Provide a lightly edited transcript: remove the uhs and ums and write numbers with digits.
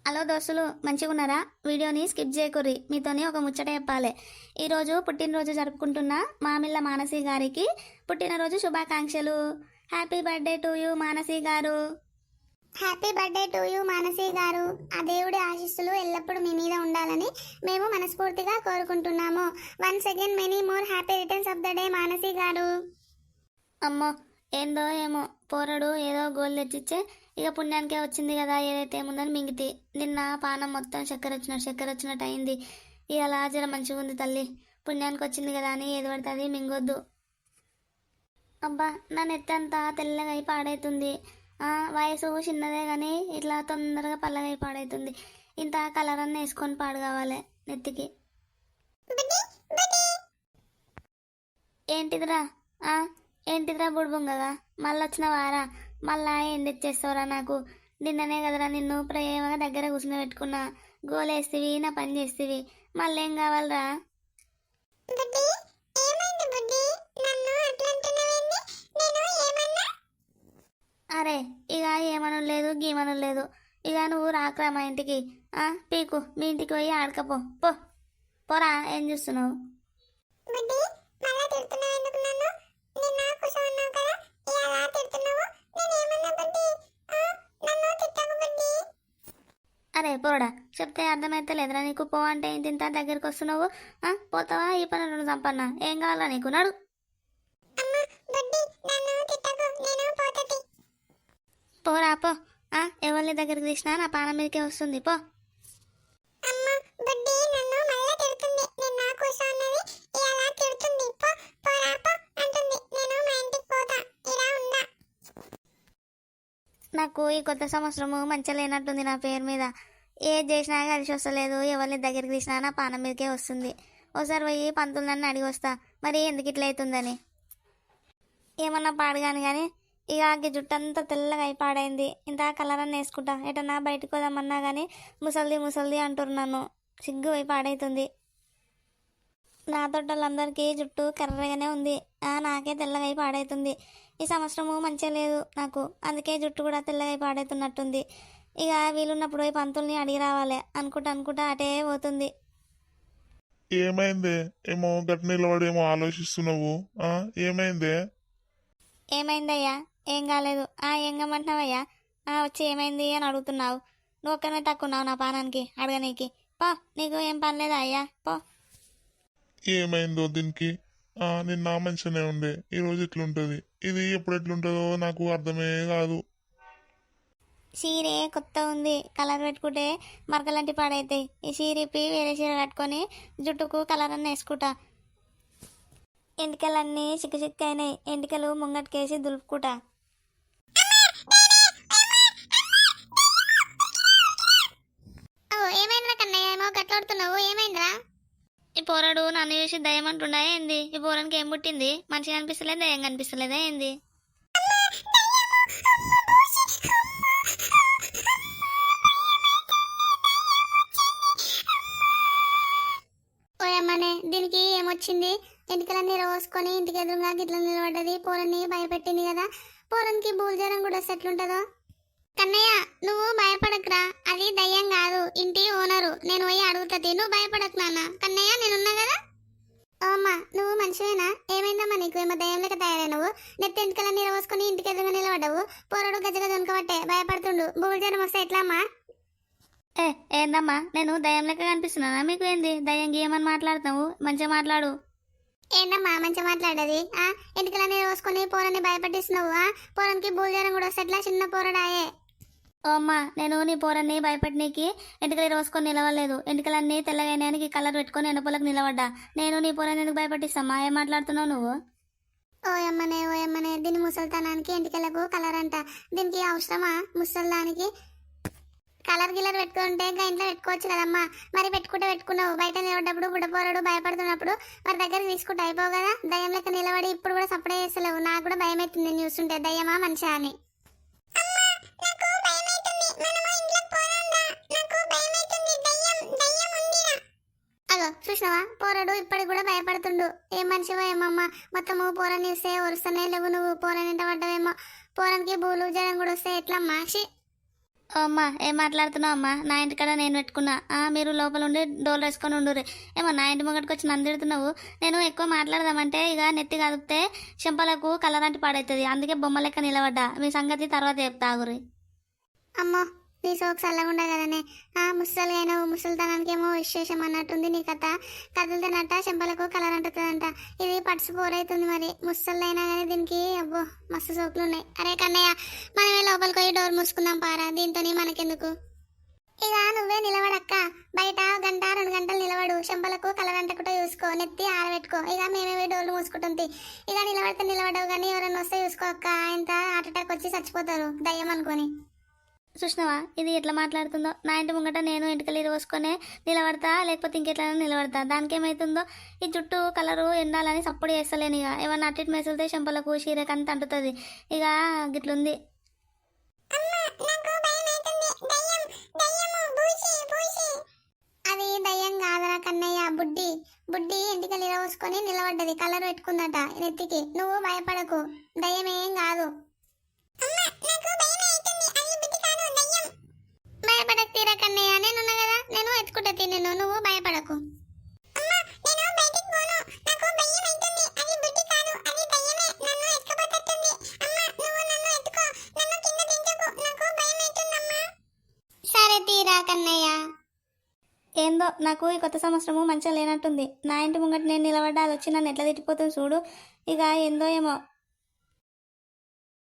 Hello దోస్తులు, మంచిగా ఉన్నారా? వీడియోని స్కిప్ చేయకుర్రి. మీతోని ఒక ముచ్చట చెప్పాలి. ఈరోజు పుట్టినరోజు జరుపుకుంటున్న మామిళ్ళ మానసి గారికి పుట్టినరోజు శుభాకాంక్షలు. Happy birthday to you Manasi గారు. Happy birthday to you Manasi గారు. ఆ దేవుడి ఆశీస్సులు ఎల్లప్పుడూ మీ మీద ఉండాలని మేము మనస్ఫూర్తిగా కోరుకుంటున్నాము. Once again many more happy returns of the day Manasi గారు. అమ్మో, ఏందో ఏమో పోరడు ఏదో గోల్ తెచ్చిచ్చే ఇక పుణ్యానికే వచ్చింది కదా, ఏదైతే ఏముందని మింగితే నిన్న పానం మొత్తం చక్కెర వచ్చినట్టు అయింది. ఇలా జర మంచిగా ఉంది తల్లి, పుణ్యానికి వచ్చింది కదా అని ఏది పడుతుంది మింగొద్దు. అబ్బా, నా నెత్తంతా తెల్లగా అయి పాడైతుంది. వయసు చిన్నదే కానీ ఇట్లా తొందరగా పల్లగా అయి పాడైతుంది. ఇంత కలర్ అన్న వేసుకొని పాడు కావాలి నెత్తికి. ఏంటిదిరా ఏంటిదిరా బుడుబుంగగా మళ్ళీ వచ్చిన వారా? మళ్ళా ఏం తెచ్చేస్తావురా నాకు? నిన్ననే కదరా నిన్ను ప్రేమగా దగ్గర కూర్చుని పెట్టుకున్నా. గోలేస్తివి, నా పని చేస్తేవి, మళ్ళీ ఏం కావాలరా? అరే, ఇక ఏమను లేదు గీమను లేదు. ఇక నువ్వు రాకరా మా ఇంటికి. పీకు, మీ ఇంటికి పోయి ఆడకపో పో. పోరా, ఏం చూస్తున్నావు? అరే పోడా, చెప్తే అర్థమైతే లేదురా నీకు? పో అంటే ఇంత దగ్గరికి వస్తున్నావు. పోతావా? ఈ పనులను చంపన్నా. ఏం కావాలా నీకు? నడు. పోరా పో. ఎవరి దగ్గరికి తీసినా నా పానం మీదకే వస్తుంది. పో. నాకు ఈ కొత్త సంవత్సరము మంచిగా లేనట్టుంది నా పేరు మీద. ఏది చేసినా కలిసి వస్తలేదు. ఎవరిని దగ్గరికి తీసినా నా పానం మీదకే వస్తుంది. ఒకసారి పోయి పంతులు అడిగి వస్తా, మరి ఎందుకు ఇట్లా అవుతుందని. ఏమన్నా పాడగాను కానీ ఇక జుట్టంతా తెల్లగా అయి పాడైంది. ఇంత కలర్ అన్న వేసుకుంటా ఎటన్నా బయటకు పోదామన్నా కానీ ముసల్ది అంటారు నన్ను. సిగ్గు అయి పాడైతుంది. నా తోటలందరికీ జుట్టు కర్రగానే ఉంది, నాకే తెల్లగా అయి పాడైతుంది. ఈ సంవత్సరము మంచిగా లేదు నాకు, అందుకే జుట్టు కూడా తెల్లగా అయి పాడైతున్నట్టుంది. ఇక వీలున్నప్పుడు ఈ పంతుల్ని అడిగి రావాలి అనుకుంటా అటే పోతుంది. ఏమైందే? ఏమో గట్టి నిలబడేమో ఆలోచిస్తున్నావు. ఏమైందే? ఏమైందయ్యా? ఏం కాలేదు. ఏం గమ్మంటున్నావయ్యా? వచ్చి ఏమైంది అని అడుగుతున్నావు. నువ్వు ఒక్కనే తక్కున్నావు నా పానానికి అడగనీకి. పో, నీకు ఏం పని లేదా అయ్యా? పో. ఏమైందో దీనికి? నిన్న మంచిగానే ఉండే, ఈరోజు ఇట్లుంటుంది. ఇది ఎప్పుడు ఎట్లుంటుందో నాకు అర్థమే కాదు. చీరే కొత్త ఉంది, కలర్ పెట్టుకుంటే మరకలంటి పాడైతాయి. ఈ చీరిపి వేరే చీర కట్టుకొని జుట్టుకు కలర్ అన్న వేసుకుంటా. ఎంటికలన్నీ చిక్కు అయినాయి. ఎంటికలు ముంగటికేసి దులుపుకుంటా. ఏమైందిరా కన్నయ్య? ఏమో గట్లాడుతున్నావు, ఏమైందిరా? ఈ పోరాడు నన్ను చూసి దయ్యం అంటుండా ఏంది? ఈ పోరానికి ఏం పుట్టింది? మంచిగా అనిపిస్తలేదు, దయ్యం కనిపిస్తలేదా ఏంది? ఓయమ్మనే, దీనికి ఏమొచ్చింది? ఎంటికలన్నీ రోసుకొని ఇంటికి ఎదురుగా గిట్ల నిలబడ్డది. పోరన్ని భయపెట్టింది కదా. పోరనికి బూల్జరం కూడా ఎట్లుంటుందో. కన్నయ్య, నువ్వు భయపడకురా, అది దయ్యం కాదు, ఇంటి ఓనరు. నేను పోయి అడుగుతుంది, నువ్వు భయపడకు నాన్న. కన్నయ్య, నేనున్నా కదా. అమ్మా, నువ్వు మంచివేనా? ఏమైందమ్మా నీకు? ఏమో దయ్యం లెక్క తయారైనవు. నెత్తి ఎంటికలన్నీ రోసుకొని ఇంటికి ఎదురుగా నిలబడ్డావు. పోరడు గజగజ వనకబట్టే భయపడుతుండు. బూల్జరం వస్తే ఎట్లా అమ్మా? ఏందమ్మా, నేను దయ్యం లెక్క కనిపిస్తున్నానా మీకు? ఏంది దయ్యం గీయమని మాట్లాడుతావు? మంచిగా మాట్లాడు. ఏంటమ్మా మంచిగా మాట్లాడేది? ఎంటికలన్నీ రోసుకొని పోరని భయపెట్టిస్తున్నావు. పోరానికి బూల్జరం కూడా వస్తే ఎట్లా? చిన్న పోరడాయే. ఓ అమ్మా, నేను నీ పోరన్ని భయపెట్టనీకి ఎంటికలు రోసుకొని నిలవలేదు. ఎంటికలన్నీ తెల్లగైనానికి కలర్ పెట్టుకొని ఎండపొలకు నిలబడ్డా. నేను నీ పోరని ఎందుకు భయపెట్టిస్తామా? ఏం మాట్లాడుతున్నావు నువ్వు? ఓయమ్మనే, దీని ముసల్తనానికి ఎంటికలకు కలర్ అంట. దీనికి అవసరమా ముసల్దానికి? కలర్ గిల్లర్ పెట్టుకుంటే ఇంట్లో పెట్టుకోవచ్చు కదమ్మా. మరి పెట్టుకున్నావు. బయట నిలబడ్డప్పుడు బుడ్డపోరడు భయపడుతున్నప్పుడు వారి దగ్గరికి తీసుకుంటే అయిపోవు కదా. దయ్యం లెక్క నిలబడి ఇప్పుడు కూడా సపడే చేస్తలేవు. నాకు కూడా భయం అవుతుంది నేను చూస్తుంటే, దయ్యమా మనిషా అని. అగో చూసినావా, పోరడు ఇప్పటికి కూడా భయపడుతుండు. ఏం మనిషివో ఏమమ్మా, మొత్తము పోరని ఇస్తే ఒరుస్తనే లేవు. నువ్వు పోరని పడ్డవేమో. పోరానికి బూలు జరం కూడా వస్తే ఎట్లమ్మా? ఓ అమ్మా ఏం మాట్లాడుతున్నావు అమ్మా? నా ఇంటికాడ నేను పెట్టుకున్నా. మీరు లోపల ఉండి డోర్ వేసుకొని ఉండుర్రి. ఏమో నా ఇంటి ముంగటికి వచ్చి నన్ను తిడుతున్నావు. నేను ఎక్కువ మాట్లాడదామంటే ఇక నెత్తి కదిపితే చెంపలకు కలర్ అంటే పాడవుతుంది. అందుకే బొమ్మ లెక్క నిలబడ్డా. మీ సంగతి తర్వాత చెప్తా ఆగురి. అమ్మో నీ సోకు చల్లగుండా కదనే. ముసలిగైనా ముసలితనానికేమో విశేషం అన్నట్టుంది నీ కథ. కదులుతున్నట్ట చెంపలకు కలర్ అంటుతుందంట. ఇది పట్సు పోరైతుంది మరి. ముసలిదైనా కానీ దీనికి అబ్బో మస్తు సోకులు ఉన్నాయి. అరే కన్నయ్య మనమే లోపలికి పోయి డోర్ మూసుకుందాం పారా, దీంతో మనకెందుకు. ఇక నువ్వే నిలబడక్క, బయట గంట 2 గంటలు నిలబడు. చెంపలకు కలర్ అంటకుండా చూసుకో, నెత్తి ఆరబెట్టుకో. ఇక మేమే పోయి డోర్లు మూసుకుంటుంది. ఇక నిలబడితే నిలబడవు కానీ ఎవరైనా వస్తే చూసుకో అక్క. ఇంత హార్ట్ అటాక్ వచ్చి చచ్చిపోతారు దయ్యం అనుకొని. చూసినావా ఇది ఎట్లా మాట్లాడుతుందో? నా ఇంటి ముంగట నేను ఇంటికి పోసుకొని నిలబడతా, లేకపోతే ఇంకెట్లైనా నిలబడతా. దానికి ఏమవుతుందో? ఈ జుట్టు కలరు ఎండాలని సప్పుడు చేస్తలేను. ఇక ఏమన్నా అట్టి మెసులుతే చెంపలకు చీరకంత అంటుతుంది. ఇక గిట్లుంది. అది దయ్యం కాదరా కన్నయ్య, బుడ్డి. బుడ్డి ఇంటికి పోసుకొని నిలబడ్డది, కలర్ పెట్టుకుందట నెత్తికి. నువ్వు భయపడకు, దయ్యం ఏం కాదు. భయపడకు తీరా కన్నయ్య, నేనున్నా కదా, నేను ఎత్తుకుంటా తిన్ను, నువ్వు భయపడకు. సరే తీరా కన్నయ్య. ఏందో నాకు ఈ కొత్త సంవత్సరము మంచిగా లేనట్టుంది. నా ఇంటి ముంగట నేను నిలబడ్డా అది వచ్చి నన్ను ఎట్లా తిట్టిపోతుంది చూడు. ఇక ఏందో ఏమో